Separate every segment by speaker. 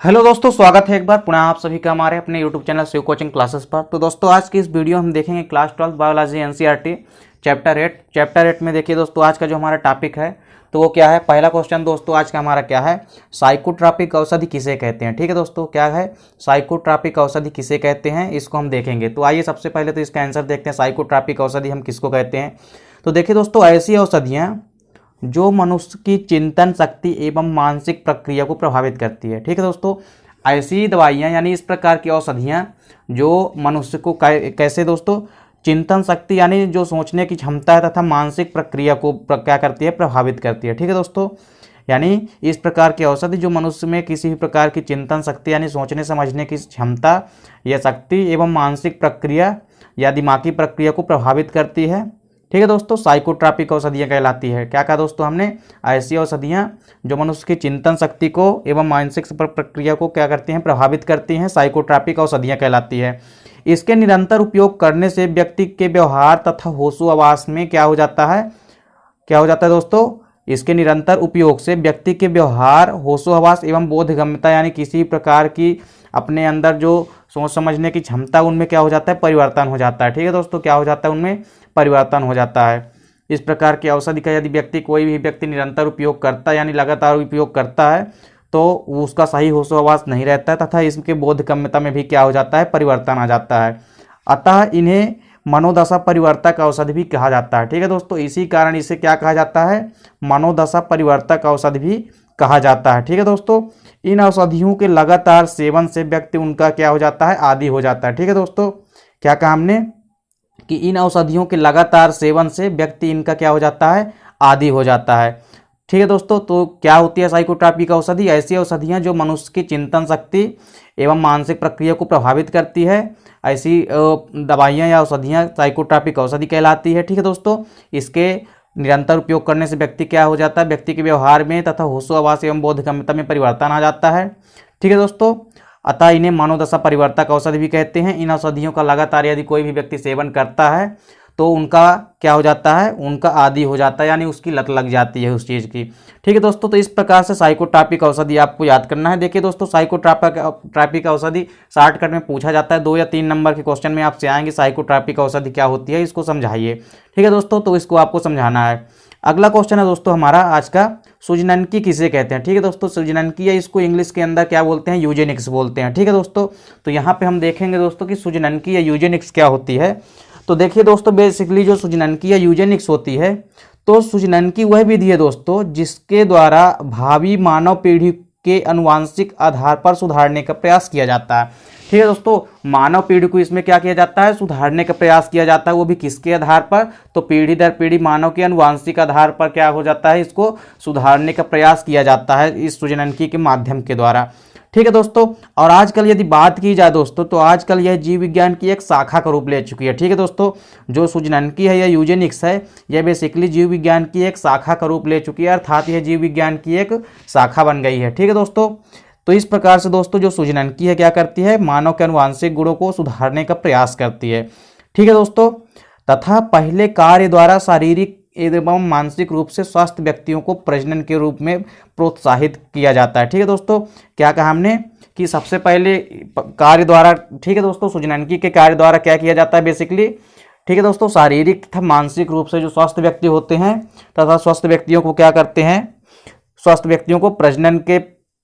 Speaker 1: Hello दोस्तों, स्वागत है एक बार पुनः आप सभी का हमारे अपने YouTube channel Shiv coaching classes पर। तो दोस्तों आज की इस वीडियो हम देखेंगे क्लास 12 बायोलॉजी एनसीईआरटी चैप्टर 8 में। देखिए दोस्तों आज का जो हमारा टॉपिक है तो वो क्या है। पहला क्वेश्चन दोस्तों आज का हमारा क्या है, साइकोट्रॉपिक औषधि किसे कहते हैं। ठीक है दोस्तों, क्या है साइकोट्रॉपिक औषधि किसे कहते हैं, इसको हम देखेंगे। तो आइए सबसे पहले तो इसका आंसर देखते हैं, साइकोट्रॉपिक औषधि हम किसको कहते हैं। तो देखिए दोस्तों, ऐसी औषधियाँ जो मनुष्य की चिंतन शक्ति एवं मानसिक प्रक्रिया को प्रभावित करती है। ठीक है दोस्तों, ऐसी दवाइयाँ यानी इस प्रकार की औषधियाँ जो मनुष्य को कैसे दोस्तों चिंतन शक्ति यानी जो सोचने की क्षमता है तथा मानसिक प्रक्रिया को क्या करती है, प्रभावित करती है। ठीक है दोस्तों, यानी इस प्रकार की औषधि जो मनुष्य में किसी भी प्रकार की चिंतन शक्ति यानी सोचने समझने की क्षमता या शक्ति एवं मानसिक प्रक्रिया या दिमागी प्रक्रिया को प्रभावित करती है। ठीक है दोस्तों, साइकोट्रॉपिक औषधियाँ कहलाती है। क्या कहा दोस्तों हमने, ऐसी औषधियाँ जो मनुष्य की चिंतन शक्ति को एवं मानसिक प्रक्रिया को क्या करती हैं, प्रभावित करती हैं, साइकोट्रॉपिक औषधियाँ कहलाती है। इसके निरंतर उपयोग करने से व्यक्ति के व्यवहार तथा होशो-हवास में क्या हो जाता है दोस्तों, इसके निरंतर उपयोग से व्यक्ति के व्यवहार, होशो-हवास एवं बोधगम्यता यानी किसी प्रकार की अपने अंदर जो सोच समझने की क्षमता उनमें क्या हो जाता है, परिवर्तन हो जाता है। ठीक है दोस्तों, क्या हो जाता है, उनमें परिवर्तन हो जाता है। इस प्रकार की औषधि का यदि कोई भी व्यक्ति निरंतर उपयोग करता है यानी लगातार उपयोग करता है तो उसका सही होशो-हवास नहीं रहता है तथा इसके बोधगम्यता में भी क्या हो जाता है, परिवर्तन आ जाता है। अतः इन्हें मनोदशा परिवर्तक औषधि भी कहा जाता है। ठीक है दोस्तों, इसी कारण इसे क्या कहा जाता है, मनोदशा परिवर्तक औषधि भी कहा जाता है। ठीक है दोस्तों, इन औषधियों के लगातार सेवन से व्यक्ति उनका क्या हो जाता है, आदी हो जाता है। ठीक है दोस्तों, क्या कहा हमने कि इन औषधियों के लगातार सेवन से व्यक्ति इनका क्या हो जाता है, आदी हो जाता है। ठीक है दोस्तों, तो क्या होती है साइकोट्रॉपिक औषधि, ऐसी औषधियाँ जो मनुष्य की चिंतन शक्ति एवं मानसिक प्रक्रिया को प्रभावित करती है, ऐसी दवाइयाँ या औषधियाँ साइकोट्रॉपिक औषधि कहलाती है। ठीक है दोस्तों, इसके निरंतर उपयोग करने से व्यक्ति क्या हो जाता है, व्यक्ति के व्यवहार में तथा होशो-हवास एवं बोधगम्यता में परिवर्तन आ जाता है। ठीक है दोस्तों, अतः इन्हें मनोदशा परिवर्तक औषधि भी कहते हैं। इन औषधियों का लगातार यदि कोई भी व्यक्ति सेवन करता है तो उनका क्या हो जाता है, उनका आदी हो जाता है यानी उसकी लत लग जाती है उस चीज़ की। ठीक है दोस्तों, तो इस प्रकार से साइकोट्रॉपिक औषधि आपको याद करना है। देखिए दोस्तों, साइकोट्रॉपिक औषधि शॉर्टकट में पूछा जाता है, 2 या 3 नंबर के क्वेश्चन में आपसे आएंगे, साइकोट्रॉपिक औषधि क्या होती है, इसको समझाइए। ठीक है दोस्तों, तो इसको आपको समझाना है। अगला क्वेश्चन है दोस्तों हमारा आज का, सुजननकी किसे कहते हैं। ठीक है दोस्तों, सुजननकी या इसको इंग्लिश के अंदर क्या बोलते हैं, यूजेनिक्स बोलते हैं। ठीक है दोस्तों, तो यहाँ पे हम देखेंगे दोस्तों कि सुजननकी या यूजेनिक्स क्या होती है। तो देखिए दोस्तों, बेसिकली जो सुजननकी या यूजेनिक्स होती है, तो सुजननकी वह विधि है दोस्तों जिसके द्वारा भावी मानव पीढ़ी के आनुवांशिक आधार पर सुधारने का प्रयास किया जाता है। ठीक है दोस्तों, मानव पीढ़ी को इसमें क्या किया जाता है, सुधारने का प्रयास किया जाता है, वो भी किसके आधार पर, तो पीढ़ी दर पीढ़ी मानव के आनुवांशिक आधार पर क्या हो जाता है, इसको सुधारने का प्रयास किया जाता है इस सुजननकी के माध्यम के द्वारा। ठीक है दोस्तों, और आजकल यदि बात की जाए दोस्तों तो आजकल यह जीव विज्ञान की एक शाखा का रूप ले चुकी है। ठीक है दोस्तों, जो सुजननकी है या यूजेनिक्स है, यह बेसिकली जीव विज्ञान की एक शाखा का रूप ले चुकी है, अर्थात यह जीव विज्ञान की एक शाखा बन गई है। ठीक है दोस्तों, तो इस प्रकार से दोस्तों जो सुजननकी है क्या करती है, मानव के आनुवांशिक गुणों को सुधारने का प्रयास करती है। ठीक है दोस्तों, तथा पहले कार्य द्वारा शारीरिक एवं मानसिक रूप से स्वस्थ व्यक्तियों को प्रजनन के रूप में प्रोत्साहित किया जाता है। ठीक है दोस्तों, क्या कहा हमने कि सबसे पहले कार्य द्वारा, ठीक है दोस्तों, सुजननकी के कार्य द्वारा क्या किया जाता है बेसिकली, ठीक है दोस्तों, शारीरिक तथा मानसिक रूप से जो स्वस्थ व्यक्ति होते हैं तथा स्वस्थ व्यक्तियों को क्या करते हैं, स्वस्थ व्यक्तियों को प्रजनन के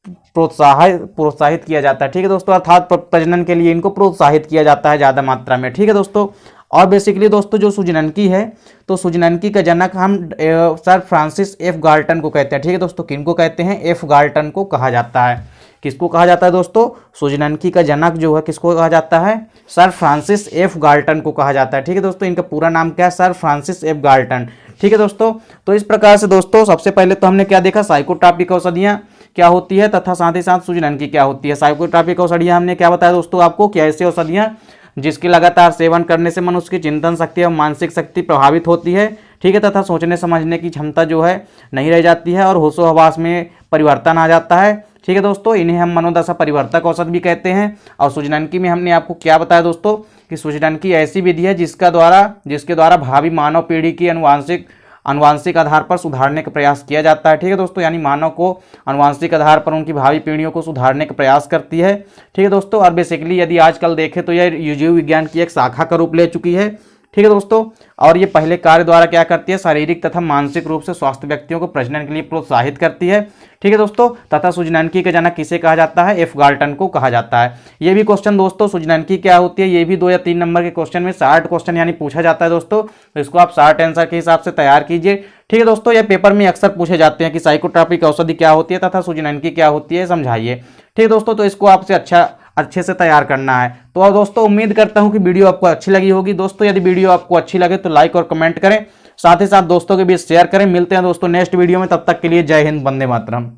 Speaker 1: प्रोत्साहित किया जाता है। ठीक है दोस्तों, अर्थात प्रजनन के लिए इनको प्रोत्साहित किया जाता है ज़्यादा मात्रा में। ठीक है दोस्तों, और बेसिकली दोस्तों जो सुजननकी है तो सुजननकी का जनक हम सर फ्रांसिस एफ गाल्टन को कहते हैं। ठीक है दोस्तों, किनको कहते हैं, एफ गाल्टन को कहा जाता है। किसको कहा जाता है दोस्तों, सुजननकी का जनक जो है किसको कहा जाता है, सर फ्रांसिस एफ गाल्टन को कहा जाता है। ठीक है दोस्तों, इनका पूरा नाम क्या है, सर फ्रांसिस एफ गाल्टन। ठीक है दोस्तों, तो इस प्रकार से दोस्तों सबसे पहले तो हमने क्या देखा, साइकोट्रॉपिक औषधियाँ क्या होती है तथा साथ ही साथ सुजननकी क्या होती है। साइकोट्रॉपिक औषधियाँ हमने क्या बताया दोस्तों आपको, कि ऐसी औषधियाँ जिसके लगातार सेवन करने से मनुष्य की चिंतन शक्ति और मानसिक शक्ति प्रभावित होती है। ठीक है, तथा सोचने समझने की क्षमता जो है नहीं रह जाती है और होशो-हवास में परिवर्तन आ जाता है। ठीक है दोस्तों, इन्हें हम मनोदशा परिवर्तक औषधि भी कहते हैं। और सुजननकी में हमने आपको क्या बताया दोस्तों कि सुजननकी ऐसी विधि है जिसके द्वारा भावी मानव पीढ़ी की आनुवांशिक अनुवांशिक आधार पर सुधारने का प्रयास किया जाता है। ठीक है दोस्तों, यानी मानव को अनुवांशिक आधार पर उनकी भावी पीढ़ियों को सुधारने का प्रयास करती है। ठीक है दोस्तों, और बेसिकली यदि आजकल देखें तो यह जीव विज्ञान की एक शाखा का रूप ले चुकी है। ठीक है दोस्तों, और ये पहले कार्य द्वारा क्या करती है, शारीरिक तथा मानसिक रूप से स्वस्थ व्यक्तियों को प्रजनन के लिए प्रोत्साहित करती है। ठीक है दोस्तों, तथा सुजननकी का जनक किसे कहा जाता है, एफ गाल्टन को कहा जाता है। ये भी क्वेश्चन दोस्तों, सुजननकी क्या होती है, ये भी 2 या 3 नंबर के क्वेश्चन में शार्ट क्वेश्चन यानी पूछा जाता है दोस्तों, तो इसको आप शार्ट आंसर के हिसाब से तैयार कीजिए। ठीक है दोस्तों, ये पेपर में अक्सर पूछे जाते हैं कि साइकोट्रॉपिक औषधि क्या होती है तथा सुजननकी क्या होती है, समझाइए। ठीक है दोस्तों, तो इसको आपसे अच्छे से तैयार करना है। तो दोस्तों उम्मीद करता हूं कि वीडियो आपको अच्छी लगी होगी। दोस्तों यदि वीडियो आपको अच्छी लगे तो लाइक और कमेंट करें, साथ ही साथ दोस्तों के बीच शेयर करें। मिलते हैं दोस्तों नेक्स्ट वीडियो में, तब तक के लिए जय हिंद, वंदे मातरम।